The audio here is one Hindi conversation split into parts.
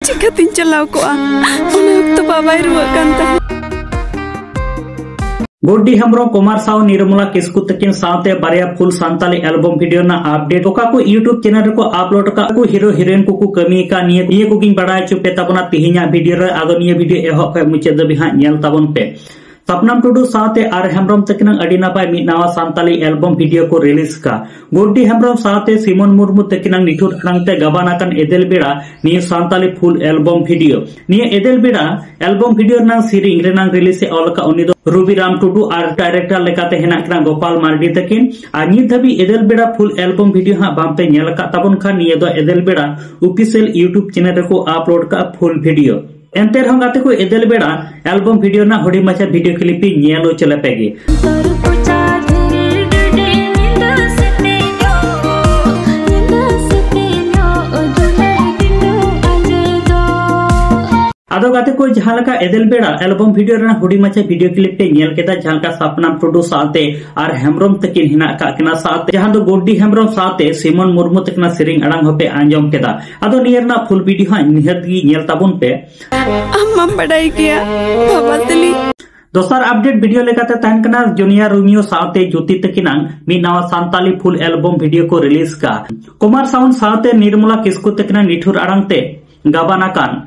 चिकातिन चलाव कोआ तो बाबाई रुआ कांता गोड्डी हेम्ब्रम कुमार साव निर्मला किस्कु तकिन साथे बारिया फुल सांताली एल्बम वीडियो ना अपडेट ओका को यूट्यूब चैनल को अपलोड का को हीरो हीरोइन को कमी का निये को गिन बड़ा चुपे तबना तिहिना वीडियो रे आदो निये वीडियो एहो पे मुचे दबि हा नेल ताबन पे सपनाम टुडू साथे आर हेम्ब्रम तकिन अडी नापाय मि नावा सांताली एल्बम वीडियो को रिलीज का गोड्डी हेम्ब्रम साथे सिमन मुर्मू तकिन निठुर खंगते गबानाकन एदेल बेड़ा निये सांताली फुल एल्बम वीडियो निये एदेल बेड़ा एल्बम वीडियो ना सीरिंग रेनांग रिलीज ए ऑलका उनी दो रूबीराम टुडू और डायरेक्टर लेकाते हेना कना गोपाल मार्डी तकिन आ नित धबी एदेल बेड़ा फुल एल्बम वीडियो हा बामपे नेल का ताबन खा निये दो एदेल बेड़ा ऑफिशियल यूट्यूब चैनल को अपलोड का फुल वीडियो एंते रहो गाते को एदेल बेड़ा एल्बम वीडियो ना हुडी मचा वीडियो क्लिप नेलो चले पेगे आदो गाते को जहालका एदेल बेड़ा एल्बम वीडियो रे हुडी मचा वीडियो क्लिप पे नेल केदा जहालका सपनाम टुडू साथे आर हेम्ब्रम तकिन हिना का किना साथे जहां दो गोड्डी हेम्ब्रम साथे सिमन मुर्मू तकिना सिरिंग अड़ांग होपे आंजम केदा आदो नियरना फुल वीडियो हा निहत गी नेल ताबुन पे अम्मा बड़ाई किया बाबा तली दोसर अपडेट वीडियो लेकाते तहन कना जूनियर रोमियो साथे ज्योति तकिनांग मी नावा सांताली फुल एल्बम वीडियो को रिलीज का कुमार साउंड साथे निर्मला किस्कु तकिना निठुर अड़ांगते गाबाना कान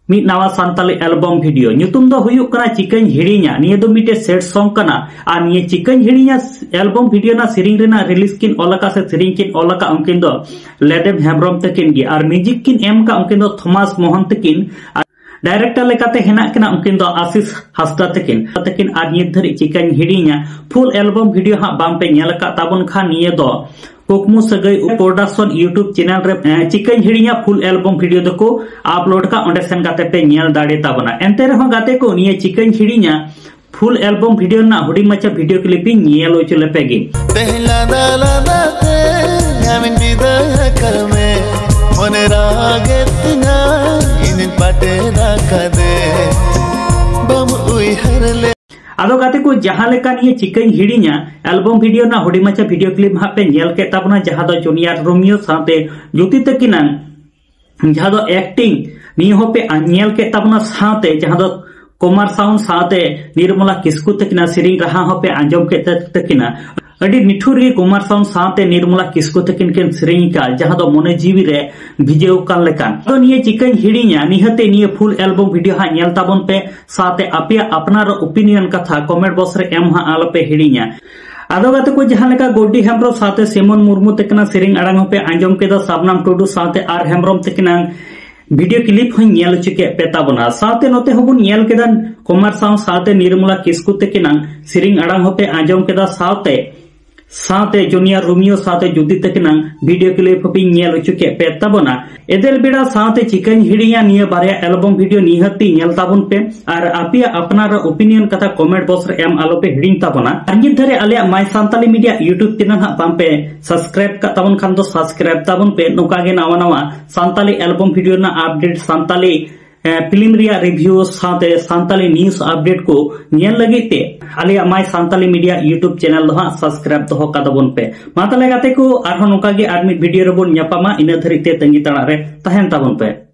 मी नावा सांताली एल्बम वीडियो न्यूतुम दो हुयुक कना चिकन हिड़िया निये दो मिटे सेट सॉन्ग कना आ निये चिकन हिड़िया एल्बम वीडियो ना सिरिंग रेना रिलीज किन ओलका से सिरिंग किन ओलका उनकिन दो लेडेम हेम्ब्रम तकिन गी और म्यूजिक किन एम का उनकिन दो थॉमस मोहन तकिन डायरेक्टर लेकाते हेना कना उनकिन दो आशीष हस्ता तकिन आ निये धरि चिकन हिड़िया फुल एल्बम वीडियो हा बामपे नेल का ताबन खा निये दो Kukmu Sagai production YouTube channel रे चिकन हिड़िया फुल एल्बम वीडियो दको अपलोड का ओंडे सेन गाते पे नेल दाड़े ताबना एंते रहो गाते को निये चिकन हिड़िया फुल एल्बम वीडियो ना हुडी मचा वीडियो क्लिप नेल ओचले पेगे पहला दाला दाते यामिन विदा करमे मने रागे तना इन पाटे राखा दे बम उई हरले आदो गाते को जहां लेका निये चिकन हिड़िया एल्बम वीडियो ना हुडी मचा वीडियो क्लिप हा पे नेल के ताबना जहां दो जूनियर रोमियो साथे ज्योति तकिना जहां दो एक्टिंग निये हो पे नेल के ताबना साथे जहां दो कुमार साउंड साथे निर्मला किस्कु तकिना सिरिंग रहा हो पे आंजम के तकिना अडी निठुर गे कुमार साउंड साथे निर्मला किस्कु तकिन के सिरिंग का जहां दो मने जीवी रे भिजेउ कान लेकान तो निये चिकन हिड़िया निहते निये फुल एल्बम वीडियो हा नेल ताबन पे साथे आपिया अपनार ओपिनियन कथा कमेंट बॉक्स रे एम हा आलो पे हिड़िया आदो गाते को जहां लेका गोड्डी हेम्ब्रम साथे सिमन मुर्मू तकिना सिरिंग अड़ांग पे आंजम केदा साबनाम टुडू साथे आर हेम्ब्रम तकिना वीडियो क्लिप हन नेल चुके पेता बना साथे नोते हबुन नेल केदा कुमार साउंड साथे निर्मला किस्कु तकिना सिरिंग अड़ांग पे आंजम केदा साथे जूनियर रोमियो साथे ज्योति तकिना वीडियो क्लिप पे नेल चुके पेता बना एदेल बेड़ा साथे चिकन हिड़िया निये बारिया एल्बम वीडियो निहती नेल ताबन पे और आपिया अपनार ओपिनियन कथा कमेंट बॉक्स रे एम आलो पे हिड़िंग ताबना अर्जित धरे आलिया माय सांताली मीडिया यूट्यूब चैनल हा पाम पे सब्सक्राइब का ताबन खान दो सब्सक्राइब ताबन पे नोका गे नावा नावा सांताली एल्बम वीडियो ना अपडेट सांताली फिल्म रिया रिव्यू साथे सांताली न्यूज अपडेट को नेल लगिते आलिया माय सांताली मीडिया यूट्यूब चैनल दो सब्सक्राइब दो का तबन पे मा तले गाते को आर नोका गे आर मिड वीडियो रे बोन न्यापामा इना धरिते तंगी तड़ा रे तहन ताबन पे।